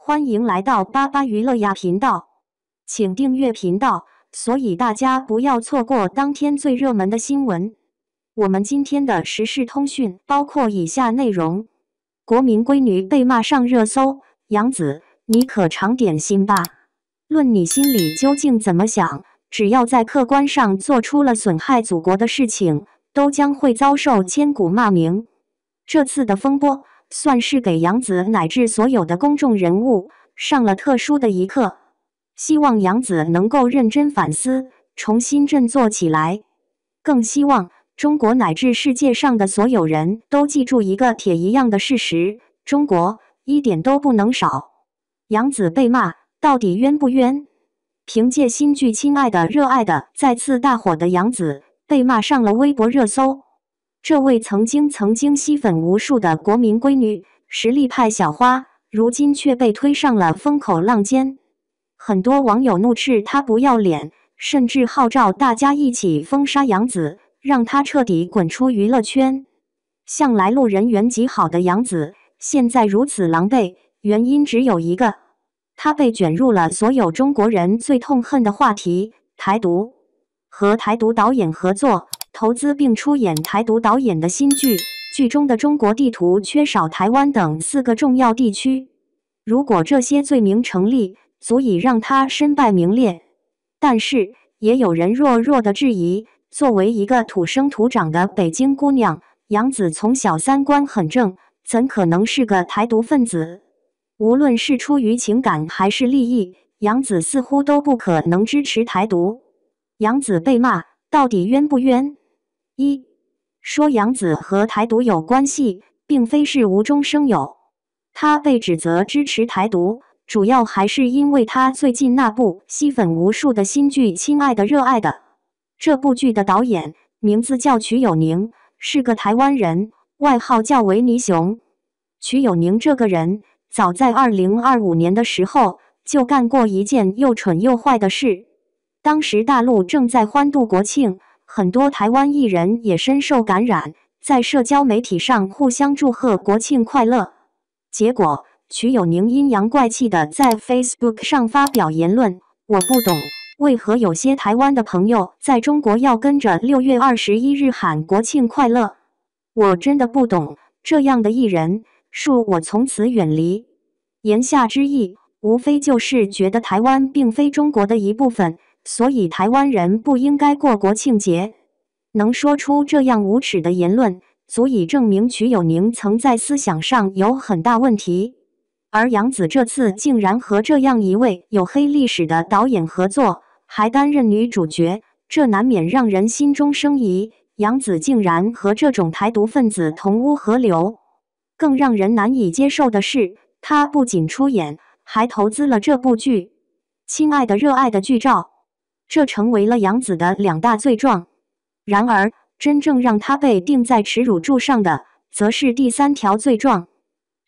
欢迎来到巴巴娱乐呀频道，请订阅频道，所以大家不要错过当天最热门的新闻。我们今天的时事通讯包括以下内容：国民闺女被骂上热搜，杨紫，你可长点心吧？论你心里究竟怎么想，只要在客观上做出了损害祖国的事情，都将会遭受千古骂名。这次的风波算是给杨紫乃至所有的公众人物上了特殊的一课，希望杨紫能够认真反思，重新振作起来。更希望中国乃至世界上的所有人都记住一个铁一样的事实：中国一点都不能少。杨紫被骂，到底冤不冤？凭借新剧《亲爱的热爱的》再次大火的杨紫被骂上了微博热搜。这位曾经吸粉无数的国民闺女，实力派小花，如今却被推上了风口浪尖。很多网友怒斥她不要脸，甚至号召大家一起封杀杨紫，让她彻底滚出娱乐圈。向来路人缘极好的杨紫，现在如此狼狈，原因只有一个：她被卷入了所有中国人最痛恨的话题——台独。和台独导演合作，投资并出演台独导演的新剧，剧中的中国地图缺少台湾等4个重要地区。如果这些罪名成立，足以让他身败名裂。但是，也有人弱弱的质疑，作为一个土生土长的北京姑娘，杨紫从小三观很正，怎可能是个台独分子？无论是出于情感还是利益，杨紫似乎都不可能支持台独。杨紫被骂，到底冤不冤？一说杨紫和台独有关系，并非是无中生有。她被指责支持台独，主要还是因为她最近那部吸粉无数的新剧《亲爱的热爱的》。这部剧的导演名字叫瞿友宁，是个台湾人，外号叫维尼熊。瞿友宁这个人，早在2025年的时候就干过一件又蠢又坏的事。当时大陆正在欢度国庆，很多台湾艺人也深受感染，在社交媒体上互相祝贺国庆快乐。结果，瞿友宁阴阳怪气的在 Facebook 上发表言论：“我不懂，为何有些台湾的朋友在中国要跟着6月21日喊国庆快乐？我真的不懂，这样的艺人，恕我从此远离。”言下之意，无非就是觉得台湾并非中国的一部分，所以台湾人不应该过国庆节。能说出这样无耻的言论，足以证明瞿友宁曾在思想上有很大问题。而杨紫这次竟然和这样一位有黑历史的导演合作，还担任女主角，这难免让人心中生疑。杨紫竟然和这种台独分子同屋合流。更让人难以接受的是，她不仅出演，还投资了这部剧《亲爱的热爱的》剧照。这成为了杨紫的2大罪状。然而，真正让她被钉在耻辱柱上的，则是第3条罪状。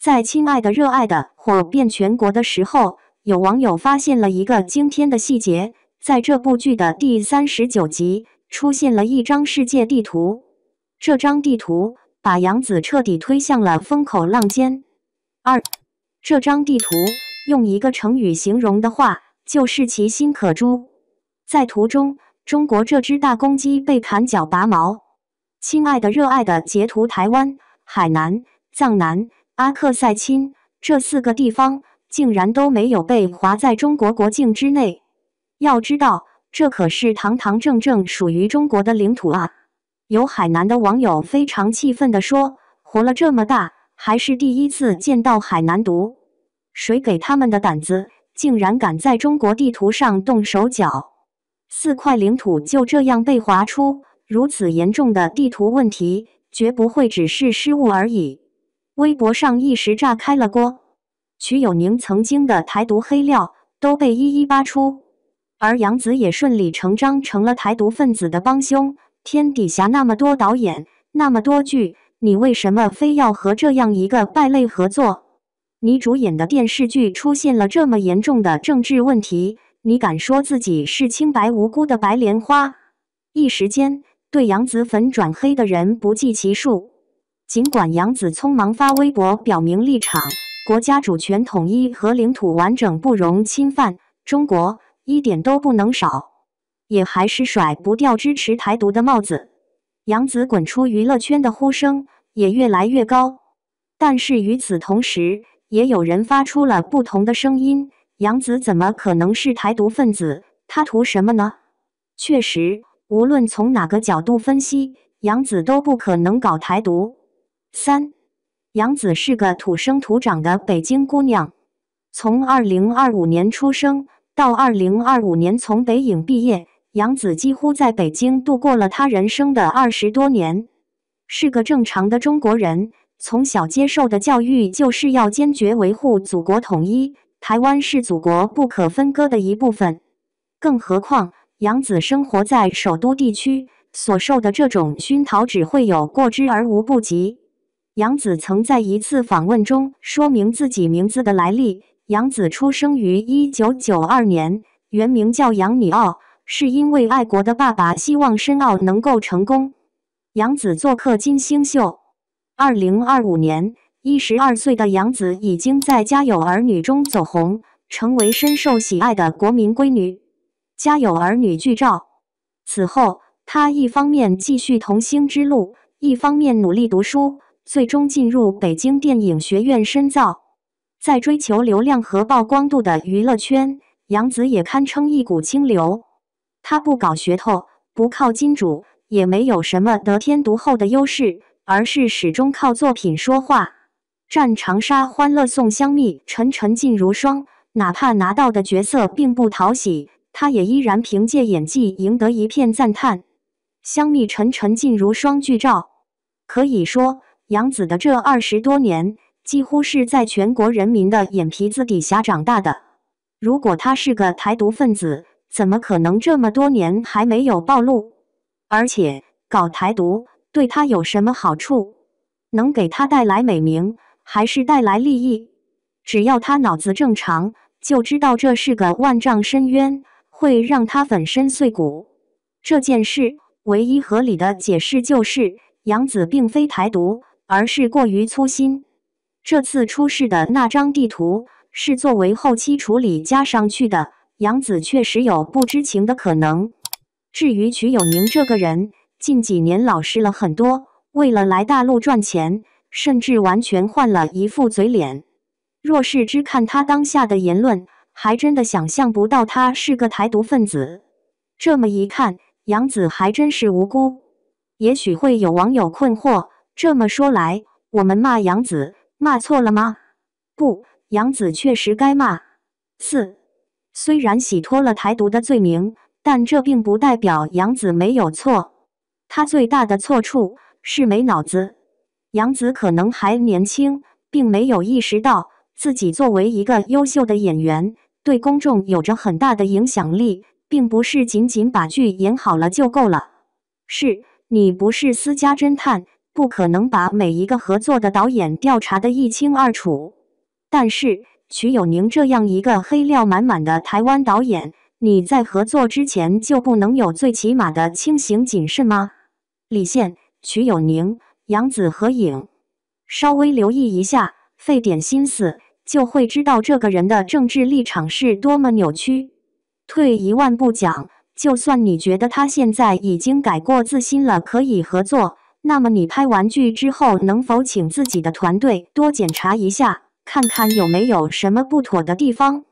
在《亲爱的热爱的》火遍全国的时候，有网友发现了一个惊天的细节：在这部剧的第39集，出现了一张世界地图。这张地图把杨紫彻底推向了风口浪尖。2. 这张地图用一个成语形容的话，就是其心可诛。在图中，中国这只大公鸡被砍脚拔毛。亲爱的热爱的截图台湾、海南、藏南、阿克塞钦这4个地方，竟然都没有被划在中国国境之内。要知道，这可是堂堂正正属于中国的领土啊！有海南的网友非常气愤地说：“活了这么大，还是第一次见到海南独，谁给他们的胆子，竟然敢在中国地图上动手脚？4块领土就这样被划出，如此严重的地图问题，绝不会只是失误而已。”微博上一时炸开了锅，瞿友宁曾经的台独黑料都被一一扒出，而杨紫也顺理成章成了台独分子的帮凶。天底下那么多导演，那么多剧，你为什么非要和这样一个败类合作？你主演的电视剧出现了这么严重的政治问题，你敢说自己是清白无辜的白莲花？一时间，对杨紫粉转黑的人不计其数。尽管杨紫匆忙发微博表明立场，国家主权统一和领土完整不容侵犯，中国一点都不能少。也还是甩不掉支持台独的帽子。杨紫滚出娱乐圈的呼声也越来越高，但是与此同时，也有人发出了不同的声音。杨紫怎么可能是台独分子？她图什么呢？确实，无论从哪个角度分析，杨紫都不可能搞台独。3. 杨紫是个土生土长的北京姑娘，从2025年出生到2025年从北影毕业，杨紫几乎在北京度过了她人生的20多年。是个正常的中国人，从小接受的教育就是要坚决维护祖国统一，台湾是祖国不可分割的一部分。更何况，杨紫生活在首都地区，所受的这种熏陶只会有过之而无不及。杨紫曾在一次访问中说明自己名字的来历。杨紫出生于1992年，原名叫杨拟奥，是因为爱国的爸爸希望申奥能够成功。杨紫做客金星秀。2025年，12岁的杨紫已经在《家有儿女》中走红，成为深受喜爱的国民闺女。《家有儿女》剧照。此后，她一方面继续童星之路，一方面努力读书，最终进入北京电影学院深造。在追求流量和曝光度的娱乐圈，杨紫也堪称一股清流。她不搞噱头，不靠金主，也没有什么得天独厚的优势，而是始终靠作品说话。战长沙欢乐颂香蜜沉沉烬如霜，哪怕拿到的角色并不讨喜，她也依然凭借演技赢得一片赞叹。香蜜沉沉烬如霜剧照。可以说，杨紫的这20多年几乎是在全国人民的眼皮子底下长大的。如果她是个台独分子，怎么可能这么多年还没有暴露？而且，搞台独对她有什么好处？能给她带来美名，还是带来利益？只要她脑子正常，就知道这是个万丈深渊，会让她粉身碎骨。这件事唯一合理的解释就是，杨紫并非台独，而是过于粗心。这次出示的那张地图是作为后期处理加上去的，杨紫确实有不知情的可能。至于瞿友宁这个人，近几年老实了很多，为了来大陆赚钱，甚至完全换了一副嘴脸。若是只看他当下的言论，还真的想象不到他是个台独分子。这么一看，杨紫还真是无辜。也许会有网友困惑，这么说来，我们骂杨紫，骂错了吗？不，杨紫确实该骂。4. 虽然洗脱了台独的罪名，但这并不代表杨紫没有错。她最大的错处是没脑子。杨紫可能还年轻，并没有意识到自己作为一个优秀的演员，对公众有着很大的影响力，并不是仅仅把剧演好了就够了。是，你不是私家侦探，不可能把每一个合作的导演调查得一清二楚。但是，瞿友宁这样一个黑料满满的台湾导演，你在合作之前就不能有最起码的清醒谨慎吗？李现、瞿友宁、杨紫合影，稍微留意一下，费点心思，就会知道这个人的政治立场是多么扭曲。退一万步讲，就算你觉得他现在已经改过自新了，可以合作，那么你拍完剧之后，能否请自己的团队多检查一下，看看有没有什么不妥的地方？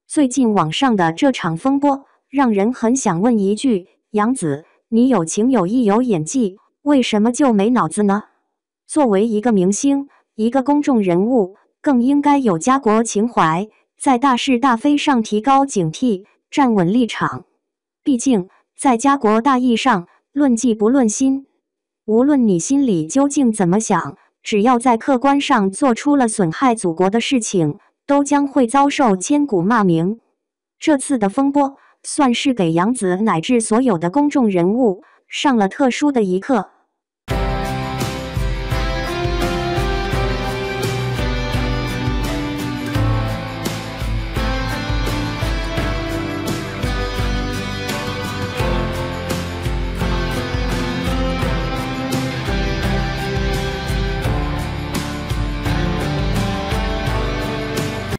最近网上的这场风波，让人很想问一句：杨紫，你有情有义有演技，为什么就没脑子呢？作为一个明星，一个公众人物，更应该有家国情怀，在大是大非上提高警惕，站稳立场。毕竟，在家国大义上，论迹不论心。无论你心里究竟怎么想，只要在客观上做出了损害祖国的事情，都将会遭受千古骂名。这次的风波，算是给杨紫乃至所有的公众人物上了特殊的一课。